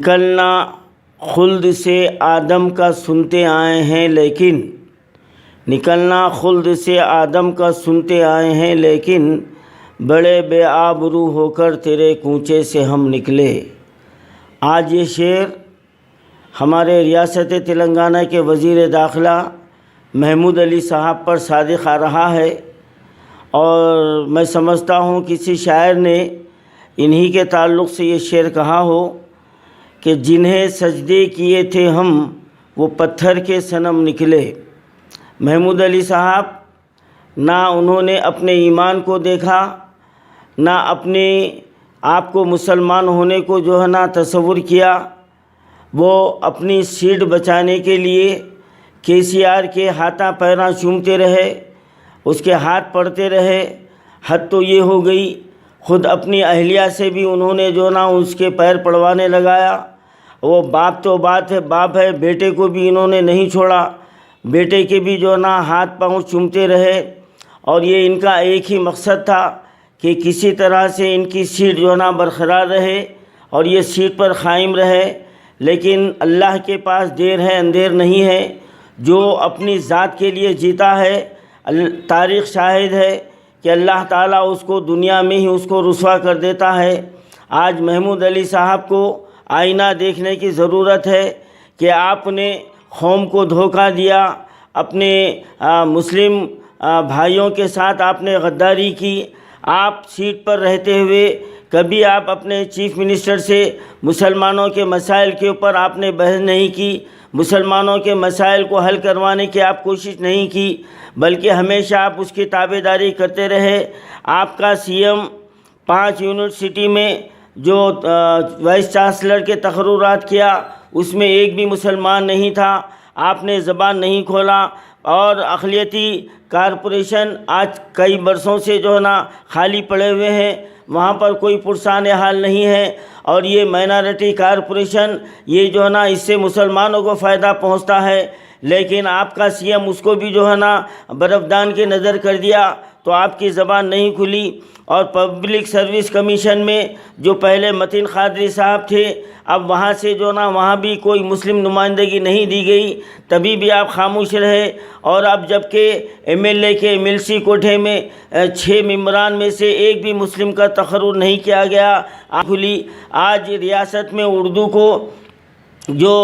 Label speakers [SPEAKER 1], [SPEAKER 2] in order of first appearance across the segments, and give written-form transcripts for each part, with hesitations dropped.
[SPEAKER 1] نکلنا خلد سے آدم کا سنتے آئے ہیں لیکن نکلنا خلد سے آدم کا سنتے آئے ہیں لیکن بڑے بے آبرو ہو کر تیرے کوچے سے ہم نکلے۔ آج یہ شعر ہمارے ریاست تلنگانہ کے وزیر داخلہ محمود علی صاحب پر صادق آ رہا ہے، اور میں سمجھتا ہوں کسی شاعر نے انہی کے تعلق سے یہ شعر کہا ہو کہ جنہیں سجدے کیے تھے ہم وہ پتھر کے صنم نکلے۔ محمود علی صاحب نہ انہوں نے اپنے ایمان کو دیکھا، نہ اپنے آپ کو مسلمان ہونے کو تصور کیا۔ وہ اپنی سیٹ بچانے کے لیے KCR کے ہاتھاں پیراں چومتے رہے، اس کے ہاتھ پڑتے رہے۔ حد تو یہ ہو گئی خود اپنی اہلیہ سے بھی انہوں نے اس کے پیر پڑوانے لگایا۔ وہ باپ تو باپ ہے، بیٹے کو بھی انہوں نے نہیں چھوڑا، بیٹے کے بھی ہاتھ پاؤں چومتے رہے۔ اور یہ ان کا ایک ہی مقصد تھا کہ کسی طرح سے ان کی سیٹ برقرار رہے اور یہ سیٹ پر قائم رہے۔ لیکن اللہ کے پاس دیر ہے اندھیر نہیں ہے، جو اپنی ذات کے لیے جیتا ہے تاریخ شاہد ہے کہ اللہ تعالیٰ اس کو دنیا میں ہی اس کو رسوا کر دیتا ہے۔ آج محمود علی صاحب کو آئینہ دیکھنے کی ضرورت ہے کہ آپ نے قوم کو دھوکہ دیا، اپنے مسلم بھائیوں کے ساتھ آپ نے غداری کی۔ آپ سیٹ پر رہتے ہوئے کبھی آپ اپنے چیف منسٹر سے مسلمانوں کے مسائل کے اوپر آپ نے بحث نہیں کی، مسلمانوں کے مسائل کو حل کروانے کی آپ کوشش نہیں کی، بلکہ ہمیشہ آپ اس کی تابعداری کرتے رہے۔ آپ کا CM 5 یونیورسٹی میں جو وائس چانسلر کے تقررات کیا اس میں ایک بھی مسلمان نہیں تھا، آپ نے زبان نہیں کھولا۔ اور اقلیتی کارپوریشن آج کئی برسوں سے خالی پڑے ہوئے ہیں، وہاں پر کوئی پرسان حال نہیں ہے۔ اور یہ مائنارٹی کارپوریشن یہ اس سے مسلمانوں کو فائدہ پہنچتا ہے، لیکن آپ کا CM اس کو بھی برفدان کی نظر کر دیا، تو آپ کی زبان نہیں کھلی۔ اور پبلک سروس کمیشن میں جو پہلے متین قادری صاحب تھے، اب وہاں سے وہاں بھی کوئی مسلم نمائندگی نہیں دی گئی، تبھی بھی آپ خاموش رہے۔ اور اب جب کہ MLA کے MLC کوٹھے میں 6 ممبران میں سے ایک بھی مسلم کا تقرر نہیں کیا گیا، کھلی۔ آج ریاست میں اردو کو جو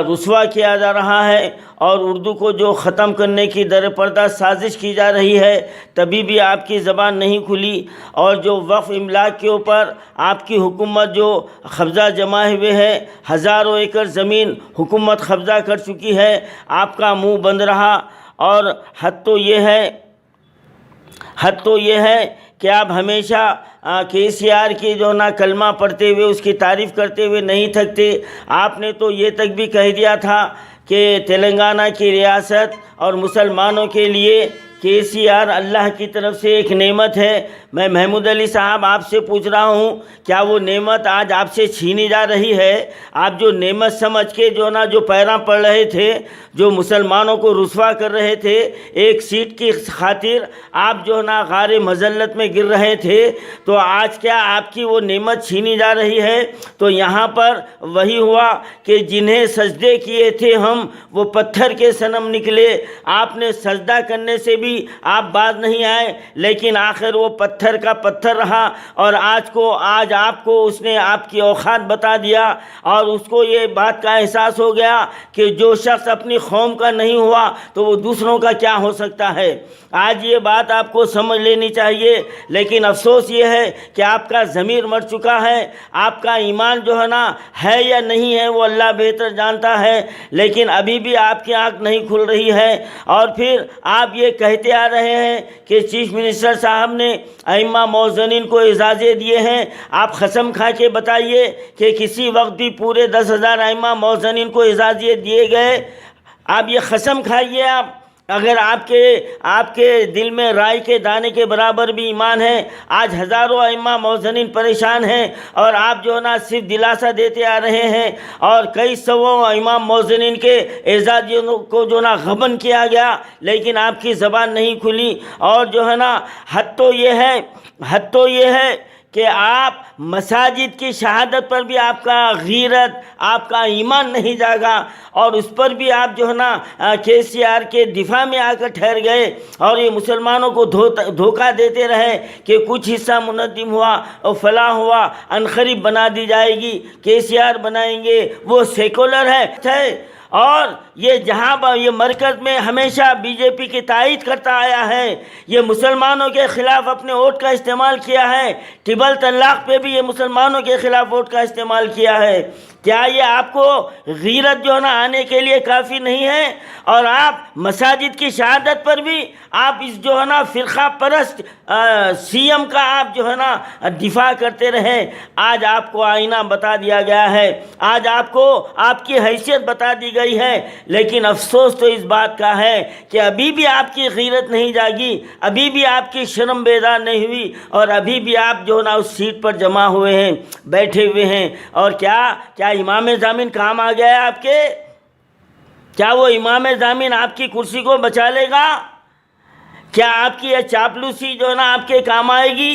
[SPEAKER 1] رسوا کیا جا رہا ہے اور اردو کو جو ختم کرنے کی در پردہ سازش کی جا رہی ہے، تبھی بھی آپ کی زبان نہیں کھلی۔ اور جو وقف املاک کے اوپر آپ کی حکومت جو قبضہ جمائے ہوئے ہے، ہزاروں ایکڑ زمین حکومت قبضہ کر چکی ہے، آپ کا منہ بند رہا۔ اور حد تو یہ ہے کہ آپ ہمیشہ KCR کی کلمہ پڑھتے ہوئے اس کی تعریف کرتے ہوئے نہیں تھکتے۔ آپ نے تو یہ تک بھی کہہ دیا تھا کہ تلنگانہ کی ریاست اور مسلمانوں کے لیے KCR اللہ کی طرف سے ایک نعمت ہے۔ میں محمود علی صاحب آپ سے پوچھ رہا ہوں، کیا وہ نعمت آج آپ سے چھینی جا رہی ہے؟ آپ جو نعمت سمجھ کے جو پیراں پڑ رہے تھے، جو مسلمانوں کو رسوا کر رہے تھے، ایک سیٹ کی خاطر آپ غار مذلت میں گر رہے تھے، تو آج کیا آپ کی وہ نعمت چھینی جا رہی ہے؟ تو یہاں پر وہی ہوا کہ جنہیں سجدے کیے تھے ہم وہ پتھر کے صنم نکلے۔ آپ نے سجدہ کرنے سے بھی آپ باز نہیں آئے، لیکن آخر وہ پتھر کا پتھر رہا۔ اور آج آپ کو اس نے آپ کی اوقات بتا دیا، اور اس کو یہ بات کا احساس ہو گیا کہ جو شخص اپنی قوم کا نہیں ہوا تو وہ دوسروں کا کیا ہو سکتا ہے۔ آج یہ بات آپ کو سمجھ لینی چاہیے، لیکن افسوس یہ ہے کہ آپ کا ضمیر مر چکا ہے۔ آپ کا ایمان ہے یا نہیں ہے وہ اللہ بہتر جانتا ہے، لیکن ابھی بھی آپ کی آنکھ نہیں کھل رہی ہے۔ اور پھر آپ یہ کہتے آ رہے ہیں کہ چیف منسٹر صاحب نے ائمہ موذنین کو اجازت دیے ہیں۔ آپ قسم کھا کے بتائیے کہ کسی وقت بھی پورے 10,000 ائمہ موذنین کو اجازت دیے گئے؟ آپ یہ قسم کھائیے، اگر آپ کے دل میں رائے کے دانے کے برابر بھی ایمان ہے۔ آج ہزاروں ائمہ موذنین پریشان ہیں، اور آپ صرف دلاسا دیتے آ رہے ہیں، اور کئی سو امام موذنین کے اعزازیوں کو غبن کیا گیا، لیکن آپ کی زبان نہیں کھلی۔ اور حد تو یہ ہے کہ آپ مساجد کی شہادت پر بھی آپ کا غیرت، آپ کا ایمان نہیں جاگا، اور اس پر بھی آپ جو ہے نا KCR کے دفاع میں آ کر ٹھہر گئے، اور یہ مسلمانوں کو دھوکہ دیتے رہے کہ کچھ حصہ منظم ہوا اور فلاں ہوا، عنقریب بنا دی جائے گی، KCR بنائیں گے، وہ سیکولر ہے۔ اور یہ جہاں یہ مرکز میں ہمیشہ BJP کی تائید کرتا آیا ہے، یہ مسلمانوں کے خلاف اپنے ووٹ کا استعمال کیا ہے، ٹرپل طلاق پہ بھی یہ مسلمانوں کے خلاف ووٹ کا استعمال کیا ہے۔ کیا یہ آپ کو غیرت جو ہے نا آنے کے لیے کافی نہیں ہے؟ اور آپ مساجد کی شہادت پر بھی آپ اس جو ہے نا فرقہ پرست CM کا آپ جو ہے نا دفاع کرتے رہے۔ آج آپ کو آئینہ بتا دیا گیا ہے، آج آپ کو آپ کی حیثیت بتا دی گئی ہے، لیکن افسوس تو اس بات کا ہے کہ ابھی بھی آپ کی غیرت نہیں جاگی، ابھی بھی آپ کی شرم بیدار نہیں ہوئی، اور ابھی بھی آپ جو ہے نا اس سیٹ پر جمع ہوئے ہیں، بیٹھے ہوئے ہیں۔ اور کیا امام ضامن کام آ گیا ہے آپ کے؟ کیا وہ امام ضامن آپ کی کرسی کو بچا لے گا؟ کیا آپ کی یہ چاپلوسی جو ہے نا آپ کے کام آئے گی؟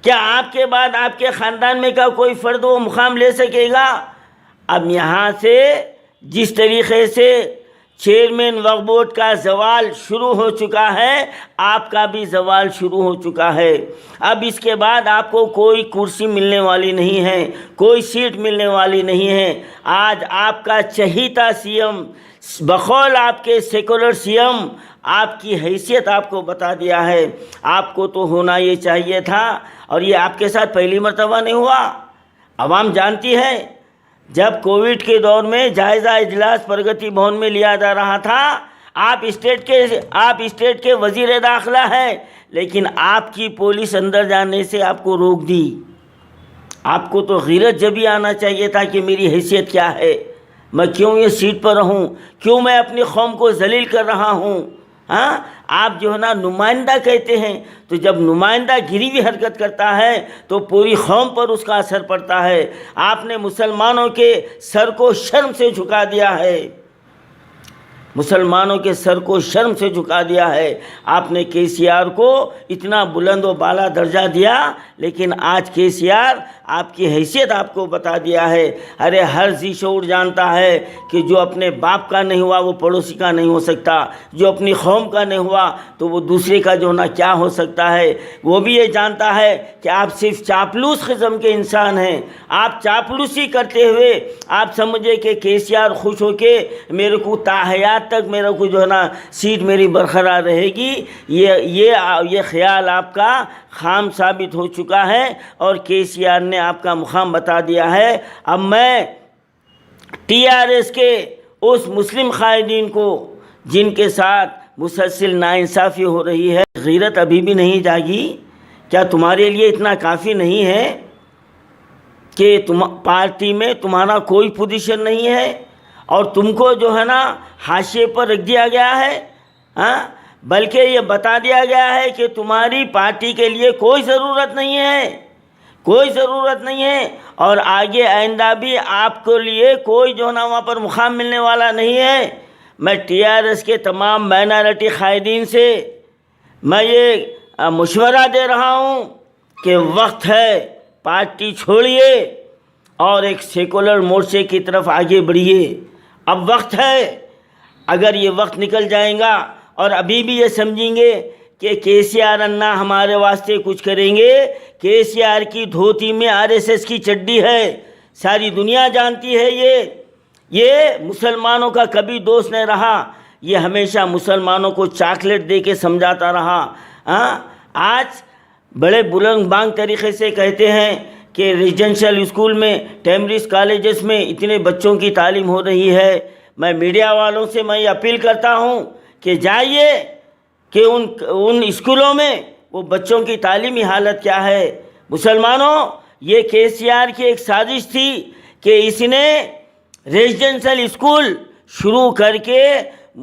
[SPEAKER 1] کیا آپ کے بعد آپ کے خاندان میں کا کوئی فرد وہ مقام لے سکے گا؟ اب یہاں سے جس طریقے سے چیئرمین وقف بورڈ کا زوال شروع ہو چکا ہے، آپ کا بھی زوال شروع ہو چکا ہے۔ اب اس کے بعد آپ کو کوئی کرسی ملنے والی نہیں ہے، کوئی سیٹ ملنے والی نہیں ہے۔ آج آپ کا چہیتا CM بقول آپ کے سیکولر CM آپ کی حیثیت آپ کو بتا دیا ہے۔ آپ کو تو ہونا یہ چاہیے تھا، اور یہ آپ کے ساتھ پہلی مرتبہ نہیں ہوا۔ عوام جانتی ہے، جب کووڈ کے دور میں جائزہ اجلاس پرگتی بھون میں لیا جا رہا تھا، آپ اسٹیٹ کے وزیر داخلہ ہیں، لیکن آپ کی پولیس اندر جانے سے آپ کو روک دی۔ آپ کو تو غیرت جب ہی آنا چاہیے تھا کہ میری حیثیت کیا ہے، میں کیوں یہ سیٹ پر رہوں، کیوں میں اپنی قوم کو ذلیل کر رہا ہوں۔ ہاں، آپ جو ہے نا نمائندہ کہتے ہیں، تو جب نمائندہ گری ہوئی حرکت کرتا ہے تو پوری قوم پر اس کا اثر پڑتا ہے۔ آپ نے مسلمانوں کے سر کو شرم سے جھکا دیا ہے، مسلمانوں کے سر کو شرم سے جھکا دیا ہے۔ آپ نے KCR کو اتنا بلند و بالا درجہ دیا، لیکن آج KCR آپ کی حیثیت آپ کو بتا دیا ہے۔ ارے ہر ذی شعور جانتا ہے کہ جو اپنے باپ کا نہیں ہوا وہ پڑوسی کا نہیں ہو سکتا، جو اپنی قوم کا نہیں ہوا تو وہ دوسرے کا جو نہ کیا ہو سکتا ہے۔ وہ بھی یہ جانتا ہے کہ آپ صرف چاپلوس قسم کے انسان ہیں۔ آپ چاپلوسی کرتے ہوئے آپ سمجھے کہ KCR خوش ہو کے میرے کو تاحیات تک میرے کو جو ہے نا سیٹ میری برقرار رہے گی، یہ خیال آپ کا خام ثابت ہو چکا ہے، اور KCR نے آپ کا مقام بتا دیا ہے۔ اب میں TRS کے اس مسلم قائدین کو جن کے ساتھ مسلسل ناانصافی ہو رہی ہے، غیرت ابھی بھی نہیں جاگی؟ کیا تمہارے لیے اتنا کافی نہیں ہے کہ پارٹی میں تمہارا کوئی پوزیشن نہیں ہے اور تم کو جو ہے نا حاشیے پر رکھ دیا گیا ہے؟ ہاں، بلکہ یہ بتا دیا گیا ہے کہ تمہاری پارٹی کے لیے کوئی ضرورت نہیں ہے، کوئی ضرورت نہیں ہے، اور آگے آئندہ بھی آپ کے لیے کوئی جو نا وہاں پر مقام ملنے والا نہیں ہے۔ میں TRS کے تمام مائنارٹی قائدین سے میں یہ مشورہ دے رہا ہوں کہ وقت ہے، پارٹی چھوڑیے اور ایک سیکولر مورچے کی طرف آگے بڑھیے۔ اب وقت ہے، اگر یہ وقت نکل جائے گا اور ابھی بھی یہ سمجھیں گے کہ KCR انا ہمارے واسطے کچھ کریں گے، KCR کی دھوتی میں RSS کی چڈی ہے، ساری دنیا جانتی ہے۔ یہ مسلمانوں کا کبھی دوست نہیں رہا، یہ ہمیشہ مسلمانوں کو چاکلیٹ دے کے سمجھاتا رہا۔ آج بڑے بلند بانگ طریقے سے کہتے ہیں کہ ریزیڈنشل اسکول میں، ٹیمریز کالجز میں اتنے بچوں کی تعلیم ہو رہی ہے۔ میں میڈیا والوں سے میں یہ اپیل کرتا ہوں کہ جائیے کہ ان اسکولوں میں وہ بچوں کی تعلیمی حالت کیا ہے۔ مسلمانوں، یہ KCR کی ایک سازش تھی کہ اس نے ریزیڈنشل اسکول شروع کر کے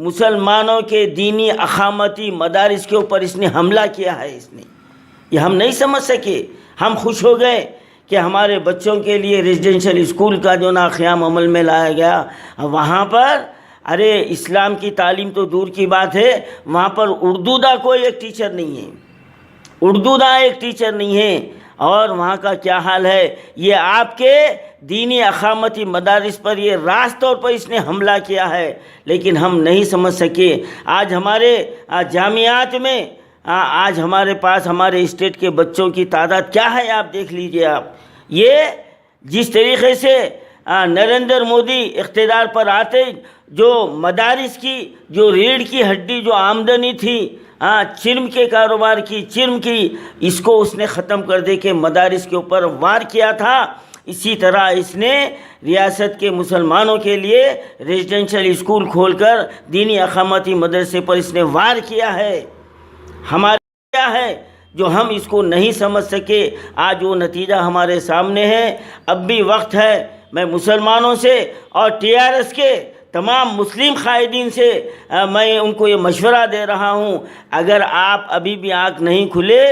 [SPEAKER 1] مسلمانوں کے دینی اقامتی مدارس کے اوپر اس نے حملہ کیا ہے۔ یہ ہم نہیں سمجھ سکے، ہم خوش ہو گئے کہ ہمارے بچوں کے لیے ریزیڈنشل اسکول کا جو نا قیام عمل میں لایا گیا۔ وہاں پر ارے اسلام کی تعلیم تو دور کی بات ہے، وہاں پر اردو دا کوئی ایک ٹیچر نہیں ہے، اردو دا ایک ٹیچر نہیں ہے۔ اور وہاں کا کیا حال ہے، یہ آپ کے دینی اقامتی مدارس پر یہ راست طور پر اس نے حملہ کیا ہے، لیکن ہم نہیں سمجھ سکے۔ آج ہمارے جامعات میں آج ہمارے پاس ہمارے اسٹیٹ کے بچوں کی تعداد کیا ہے، آپ دیکھ لیجئے۔ آپ یہ جس طریقے سے نریندر مودی اقتدار پر آتے جو مدارس کی جو ریڑھ کی ہڈی جو آمدنی تھی چرم کے کاروبار کی، چرم کی، اس کو اس نے ختم کر دے کے مدارس کے اوپر وار کیا تھا، اسی طرح اس نے ریاست کے مسلمانوں کے لیے ریزیڈنشل اسکول کھول کر دینی اقامتی مدرسے پر اس نے وار کیا ہے۔ ہمارے کیا ہے جو ہم اس کو نہیں سمجھ سکے، آج وہ نتیجہ ہمارے سامنے ہے۔ اب بھی وقت ہے، میں مسلمانوں سے اور TRS کے تمام مسلم قائدین سے میں ان کو یہ مشورہ دے رہا ہوں، اگر آپ ابھی بھی آنکھ نہیں کھلے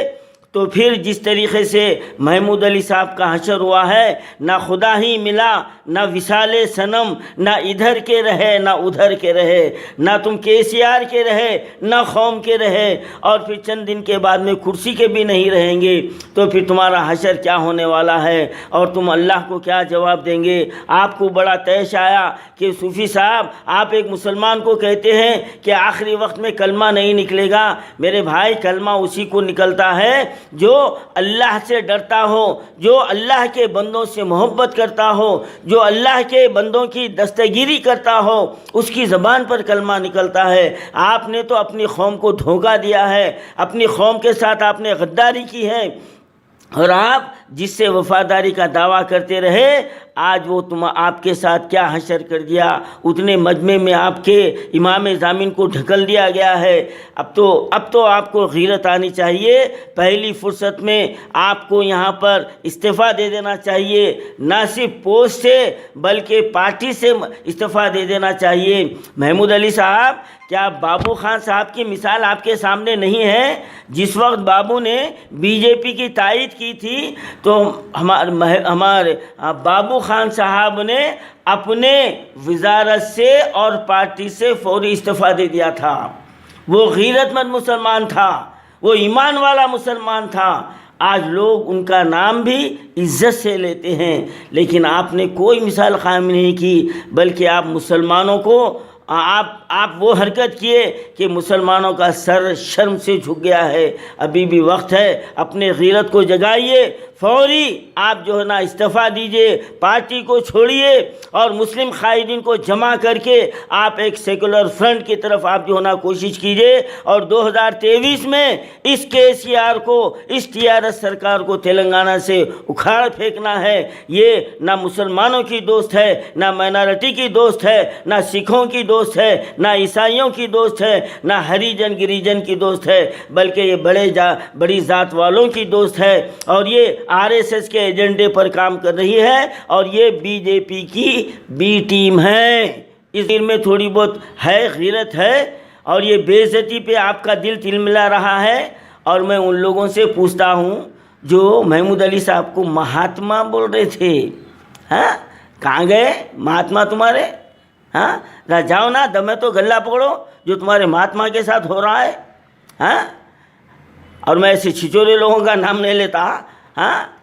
[SPEAKER 1] تو پھر جس طریقے سے محمود علی صاحب کا حشر ہوا ہے، نہ خدا ہی ملا، نہ وصال صنم، نہ ادھر کے رہے نہ ادھر کے رہے، نہ تم KCR کے رہے نہ قوم کے رہے، اور پھر چند دن کے بعد میں کرسی کے بھی نہیں رہیں گے، تو پھر تمہارا حشر کیا ہونے والا ہے اور تم اللہ کو کیا جواب دیں گے؟ آپ کو بڑا طیش آیا کہ صوفی صاحب آپ ایک مسلمان کو کہتے ہیں کہ آخری وقت میں کلمہ نہیں نکلے گا۔ میرے بھائی، کلمہ اسی کو نکلتا ہے جو اللہ سے ڈرتا ہو، جو اللہ کے بندوں سے محبت کرتا ہو، جو اللہ کے بندوں کی دستگیری کرتا ہو، اس کی زبان پر کلمہ نکلتا ہے۔ آپ نے تو اپنی قوم کو دھوکہ دیا ہے، اپنی قوم کے ساتھ آپ نے غداری کی ہے، اور آپ جس سے وفاداری کا دعویٰ کرتے رہے، آج وہ آپ کے ساتھ کیا حشر کر دیا۔ اتنے مجمع میں آپ کے امام ضامن کو ڈھکل دیا گیا ہے۔ اب تو آپ کو غیرت آنی چاہیے، پہلی فرصت میں آپ کو یہاں پر استعفیٰ دے دینا چاہیے، نہ صرف پوسٹ سے بلکہ پارٹی سے استعفیٰ دے دینا چاہیے۔ محمود علی صاحب، کیا بابو خان صاحب کی مثال آپ کے سامنے نہیں ہے؟ جس وقت بابو نے BJP کی تائید کی تھی تو ہمارے بابو خان صاحب نے اپنے وزارت سے اور پارٹی سے فوری استعفیٰ دے دیا تھا۔ وہ غیرت مند مسلمان تھا، وہ ایمان والا مسلمان تھا۔ آج لوگ ان کا نام بھی عزت سے لیتے ہیں، لیکن آپ نے کوئی مثال قائم نہیں کی، بلکہ آپ مسلمانوں کو آپ وہ حرکت کیے کہ مسلمانوں کا سر شرم سے جھک گیا ہے۔ ابھی بھی وقت ہے، اپنے غیرت کو جگائیے، فوری آپ جو ہے نا استعفیٰ دیجئے، پارٹی کو چھوڑیے اور مسلم قائدین کو جمع کر کے آپ ایک سیکولر فرنٹ کی طرف آپ جو ہے نا کوشش کیجئے، اور 2023 میں اس KCR کو، اس TRS سرکار کو تلنگانہ سے اکھاڑ پھینکنا ہے۔ یہ نہ مسلمانوں کی دوست ہے، نہ مائنارٹی کی دوست ہے، نہ سکھوں کی دوست ہے، نہ عیسائیوں کی دوست ہے، نہ ہریجن گریجن کی دوست ہے، بلکہ یہ بڑی ذات والوں کی دوست ہے، اور یہ RSS کے ایجنڈے پر کام کر رہی ہے، اور یہ BJP کی B ٹیم ہے۔ اس دل میں تھوڑی بہت ہے، غیرت ہے، اور یہ بے عزتی پہ آپ کا دل تلملا رہا ہے۔ اور میں ان لوگوں سے پوچھتا ہوں جو محمود علی صاحب کو مہاتما بول رہے تھے، کہاں گئے مہاتما تمہارے؟ جاؤ نا، دمے تو گلہ پکڑو جو تمہارے مہاتما کے ساتھ ہو رہا ہے۔ اور میں ایسے چھچورے لوگوں کا نام نہیں لیتا،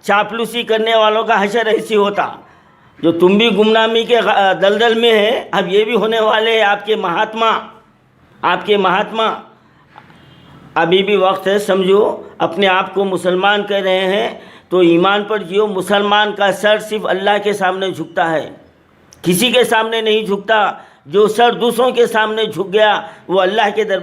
[SPEAKER 1] چاپلوسی کرنے والوں کا حشر ایسی ہوتا، جو تم بھی گمنامی کے دلدل میں ہے، اب یہ بھی ہونے والے ہیں آپ کے مہاتما۔ ابھی بھی وقت ہے، سمجھو، اپنے آپ کو مسلمان کہہ رہے ہیں تو ایمان پر جیو۔ مسلمان کا سر صرف اللہ کے سامنے جھکتا ہے، کسی کے سامنے نہیں جھکتا۔ جو سر دوسروں کے سامنے جھک گیا وہ اللہ کے دربار